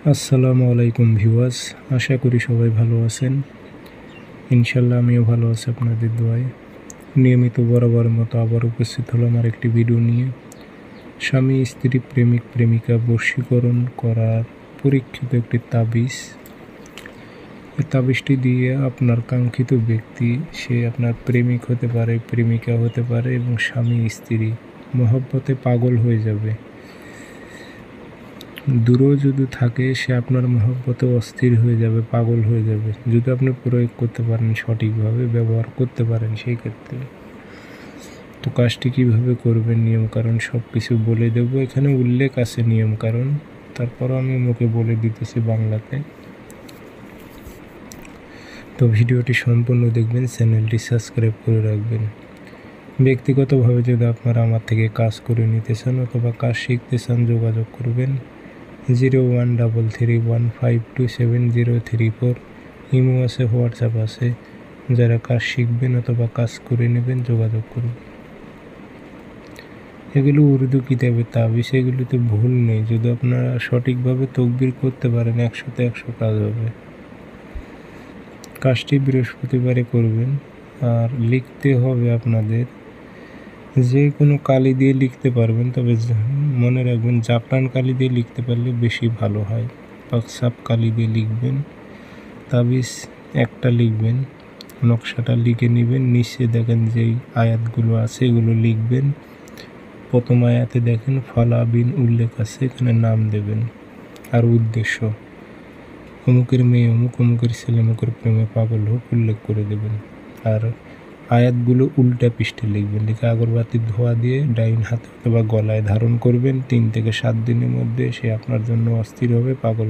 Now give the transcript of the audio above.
আসসালামু আলাইকুম ভিউয়ার্স, আশা করি সবাই ভালো আছেন। ইনশাল্লাহ আমিও ভালো আছি আপনাদের দোয়ায়। নিয়মিত বরাবরের মতো আবার উপস্থিত হলাম আর একটি ভিডিও নিয়ে। স্বামী স্ত্রী প্রেমিক প্রেমিকা বশীকরণ করার পরীক্ষিত একটি তাবিজ। এই তাবিজটি দিয়ে আপনার কাঙ্ক্ষিত ব্যক্তি, সে আপনার প্রেমিক হতে পারে, প্রেমিকা হতে পারে এবং স্বামী স্ত্রী মহব্বতে পাগল হয়ে যাবে। দূরেও যদি থাকে সে আপনার মহব্বতে অস্থির হয়ে যাবে, পাগল হয়ে যাবে, যদি আপনি প্রয়োগ করতে পারেন, সঠিকভাবে ব্যবহার করতে পারেন। সেই ক্ষেত্রে তো কাজটি কীভাবে করবেন, নিয়মকানুন সব কিছু বলে দেবো। এখানে উল্লেখ আছে নিয়মকানুন, তারপরও আমি মুখে বলে দিতেছি বাংলাতে। তো ভিডিওটি সম্পূর্ণ দেখবেন, চ্যানেলটি সাবস্ক্রাইব করে রাখবেন। ব্যক্তিগতভাবে যদি আপনারা আমার থেকে কাজ করে নিতে চান অথবা কাজ শিখতে চান, যোগাযোগ করবেন 0133152704। ইমো আছে, হোয়াটসঅ্যাপ আছে। যারা কাজ শিখবেন অথবা কাজ করে নেবেন যোগাযোগ করুন। এগুলো উর্দু কিতাবে তাবিজ, এগুলোতে ভুল নেই। যদি আপনারা সঠিকভাবে তকবির করতে পারেন 100তে 100 কাজ হবে। কাজটি বৃহস্পতিবারে করবেন। আর লিখতে হবে আপনাদের যে কোনো কালি দিয়ে লিখতে পারবেন, তবে মনে রাখবেন জাফরান কালি দিয়ে লিখতে পারলে বেশি ভালো হয়। পাকসাপ কালি দিয়ে লিখবেন। তাবিজ একটা লিখবেন, নকশাটা লিখে নেবেন। নিচে দেখেন যেই আয়াতগুলো আছে এগুলো লিখবেন। প্রথম আয়াতে দেখেন ফালা বিন উল্লেখ আছে, এখানে নাম দেবেন আর উদ্দেশ্য অমুকের মেয়ে অমুক, অমুকের ছেলে অমুকের প্রেমে পাগল হোক উল্লেখ করে দেবেন। আর আয়াতগুলো উল্টা পৃষ্ঠে লিখবেন। লিখে আগরবাতির ধোঁয়া দিয়ে ডাইন হাতে অথবা গলায় ধারণ করবেন। 3 থেকে 7 দিনের মধ্যে সে আপনার জন্য অস্থির হবে, পাগল হবে।